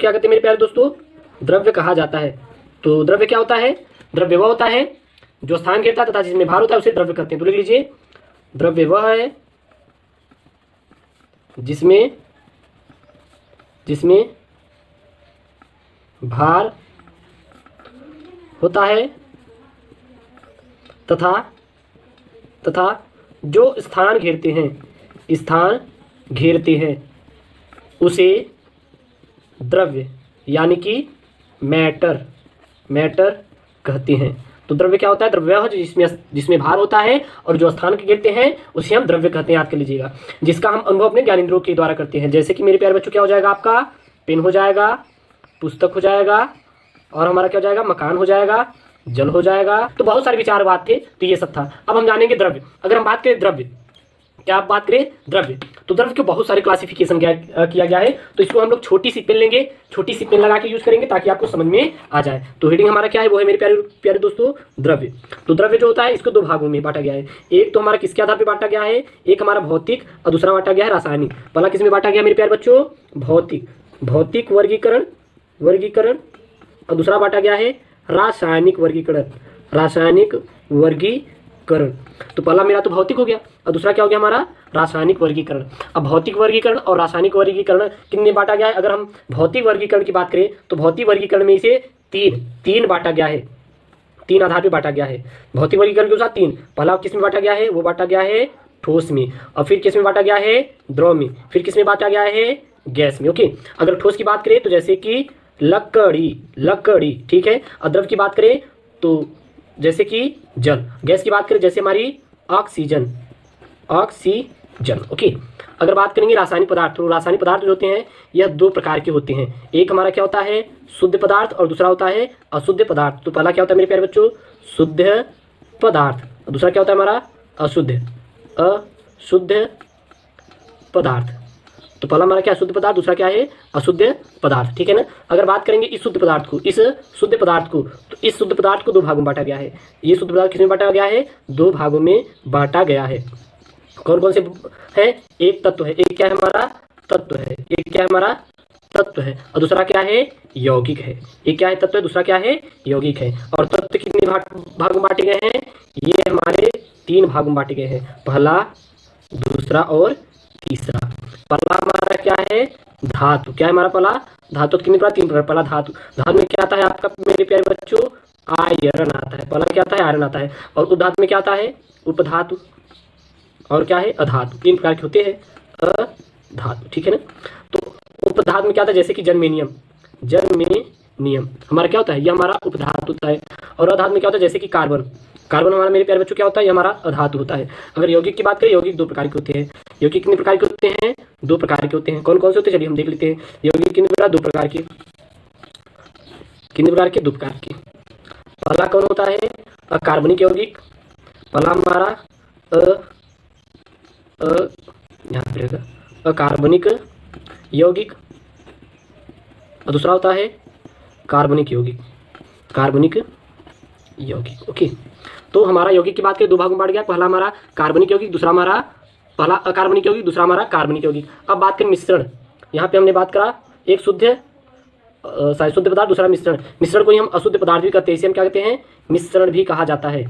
क्या कहते हैं मेरे प्यारे दोस्तों, द्रव्य कहा जाता है। तो द्रव्य क्या होता है, द्रव्य वह होता है जो स्थान घेरता है तथा जिसमें भार होता है उसे द्रव्य कहते हैं। तो लिख लीजिए, द्रव्य वह है जिसमें भार होता है तथा जो स्थान घेरते हैं उसे द्रव्य यानी कि मैटर कहते हैं। तो द्रव्य क्या होता है, द्रव्य है जिसमें भार होता है और जो स्थान के घेरते हैं उसे हम द्रव्य कहते हैं, याद कर लीजिएगा, जिसका हम अनुभव अपने ज्ञानेंद्रियों के द्वारा करते हैं। जैसे कि मेरे प्यारे बच्चों क्या हो जाएगा, आपका पेन हो जाएगा, पुस्तक हो जाएगा, और हमारा क्या हो जाएगा, मकान हो जाएगा, जल हो जाएगा। तो बहुत सारे विचार बात थे, तो ये सब था। अब हम जानेंगे द्रव्य। अगर हम बात करें द्रव्य, क्या आप बात करें द्रव्य, तो द्रव्य के बहुत सारे क्लासिफिकेशन किया गया है। तो इसको हम लोग छोटी सी पेन लेंगे, छोटी सी पेन लगा के यूज करेंगे ताकि आपको समझ में आ जाए। तो हेडिंग हमारा क्या है, वो है मेरे प्यारे दोस्तों द्रव्य। तो द्रव्य जो होता है इसको दो भागों में बांटा गया है। एक तो हमारा किसके आधार पर बांटा गया है, एक हमारा भौतिक और दूसरा बांटा गया है रासायनिक। पहला किस में बांटा गया मेरे प्यारे बच्चों, भौतिक वर्गीकरण, और दूसरा बांटा गया है रासायनिक वर्गीकरण। तो पहला मेरा तो भौतिक हो गया और दूसरा क्या हो गया हमारा, रासायनिक वर्गीकरण। अब भौतिक वर्गीकरण और रासायनिक वर्गीकरण कितने बांटा गया है। अगर हम भौतिक वर्गीकरण की बात करें तो भौतिक वर्गीकरण में इसे तीन बांटा गया है, तीन आधार पे बांटा गया है। भौतिक वर्गीकरण के अनुसार तीन, पहला किस में बांटा गया है, वो बांटा गया है ठोस में, और फिर किस में बांटा गया है, द्रव में, फिर किस में बांटा गया है, गैस में। ओके, अगर ठोस की बात करें तो जैसे कि लकड़ी, ठीक है। और द्रव की बात करें तो जैसे कि जल, गैस की बात करें जैसे हमारी ऑक्सीजन। ओके, अगर बात करेंगे रासायनिक पदार्थ, तो रासायनिक पदार्थ जो होते हैं यह दो प्रकार के होते हैं। एक हमारा क्या होता है, शुद्ध पदार्थ, और दूसरा होता है अशुद्ध पदार्थ। तो पहला क्या होता है मेरे प्यारे बच्चों, शुद्ध पदार्थ, और दूसरा क्या होता है हमारा, अशुद्ध पदार्थ। तो पहला हमारा क्या, शुद्ध पदार्थ, दूसरा क्या है, अशुद्ध पदार्थ, ठीक है ना। अगर बात करेंगे इस शुद्ध पदार्थ को, तो इस शुद्ध पदार्थ को दो भागों में बांटा गया है। ये शुद्ध पदार्थ किसमें बांटा गया है, दो भागों में बांटा गया है। कौन कौन से है, एक तत्व है, एक क्या है हमारा तत्व है, एक क्या है हमारा तत्व है, और दूसरा क्या है, यौगिक है। एक क्या है, तत्व है, दूसरा क्या है, यौगिक है। और तत्व कितने भाग में बांटे गए हैं, ये हमारे तीन भागों में बांटे गए हैं, पहला, दूसरा और तीसरा। पहला हमारा क्या है, धातु, क्या है हमारा पहला धातु, कितने प्रकार, तीन प्रकार। पहला धातु में क्या आता है आपका मेरे प्यारे बच्चों, आयरन आता है। पहला क्या आता है, आयरन आता है। और उपधातु में क्या आता है, उपधातु, और क्या है, अधातु। तीन प्रकार के होते हैं अधातु, ठीक है ना। तो उपधातु में क्या आता है, जैसे कि जर्मेनियम हमारा क्या होता है, यह हमारा उपधातु होता है। और अधातु में क्या होता है, जैसे कि कार्बन हमारा मेरे प्यारे बच्चों क्या होता है, ये हमारा अधातु होता है। अगर यौगिक की बात करें, यौगिक दो प्रकार के होते हैं। यौगिक कितने प्रकार के होते हैं, दो प्रकार के होते हैं। कौन कौन से होते हैं, चलिए हम देख लेते हैं। यौगिक कितने प्रकार, दो प्रकार के, दो प्रकार के। पहला कौन होता है, अकार्बनिक यौगिक। पहला हमारा यहाँ पे रहेगा अकार्बनिक यौगिक, और दूसरा होता है कार्बनिक यौगिक। ओके, तो हमारा यौगिक की बात करें, दो भागों में बांट गया, पहला हमारा कार्बनिक यौगिक, दूसरा हमारा पहला अकार्बनिक यौगिक, दूसरा हमारा कार्बनिक यौगिक। अब बात करें मिश्रण, यहाँ पे हमने बात करा एक शुद्ध पदार्थ, दूसरा मिश्रण को ही हम अशुद्ध पदार्थ भी कहते हैं, इसे हम क्या कहते हैं, मिश्रण भी कहा जाता है।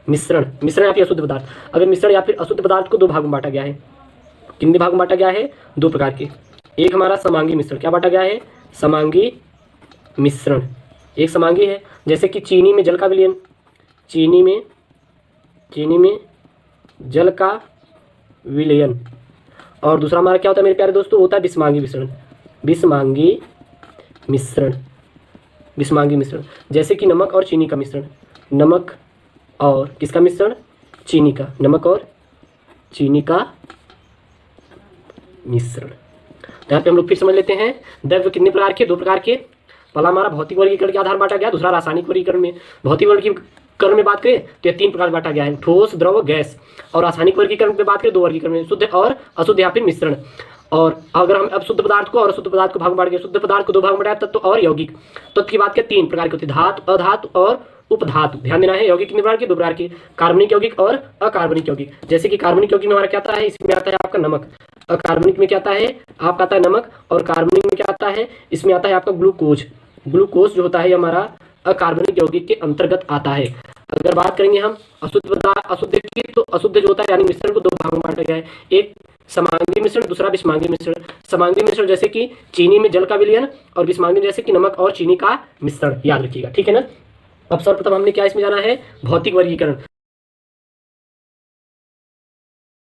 मिश्रण या फिर अशुद्ध पदार्थ। अगर मिश्रण या फिर अशुद्ध पदार्थ को दो भागों में बांटा गया है, कितने भागों में बांटा गया है, दो प्रकार के। एक हमारा समांगी मिश्रण, क्या बांटा गया है, समांगी मिश्रण। एक समांगी है, जैसे कि चीनी में जल का विलयन, चीनी में जल का विलयन। और दूसरा हमारा क्या होता है मेरे प्यारे दोस्तों, होता है विषमांगी मिश्रण। जैसे कि नमक और चीनी का मिश्रण, नमक और किसका मिश्रण, चीनी का, नमक और चीनी का मिश्रण। तो यहाँ पे हम लोग फिर समझ लेते हैं, द्रव्य कितने प्रकार के, दो प्रकार के। पहला हमारा भौतिक वर्गीकरण के आधार बांटा गया, दूसरा रासायनिक वर्गीकरण में। भौतिक वर्गीकरण में बात करें तो ये तीन प्रकार बांटा गया है, ठोस, द्रव, गैस। और रासायनिक वर्गीकरण में बात करें, दो वर्गीकरण में, शुद्ध और अशुद्ध या फिर मिश्रण। और अगर हम अब शुद्ध पदार्थ को और अशुद्ध पदार्थ को भाग बांट गए, शुद्ध पदार्थ को दो भाग में बांटा, तत्व और यौगिक। तत्व की बात करें, तीन प्रकार के होते हैं, धातु, अधातु और उपधातु। ध्यान देना है, यौगिक कितने प्रकार के? 2 प्रकार के, कार्बनिक यौगिक और अकार्बनिक यौगिक। जैसे कि कार्बनिक यौगिक में हमारा क्या आता है? इसमें आता है आपका नमक। अकार्बनिक में क्या आता है? आपका आता है नमक। और कार्बनिक में क्या आता है? इसमें आता है आपका ग्लूकोज। ग्लूकोज जो होता है हमारा अकार्बनिक यौगिक के अंतर्गत आता है। अगर बात करेंगे हम अशुद्ध की, तो अशुद्ध जो होता है यानी मिश्रण को 2 भागों में बांटा गया है, एक समांगी मिश्रण, दूसरा विषमांगी मिश्रण। समांगी मिश्रण जैसे कि चीनी में जल का विलयन, और विषमांगी जैसे कि नमक और चीनी का मिश्रण, याद रखिएगा, ठीक है ना। अब सर्वप्रथम हमने क्या इसमें जाना है? भौतिक वर्गीकरण।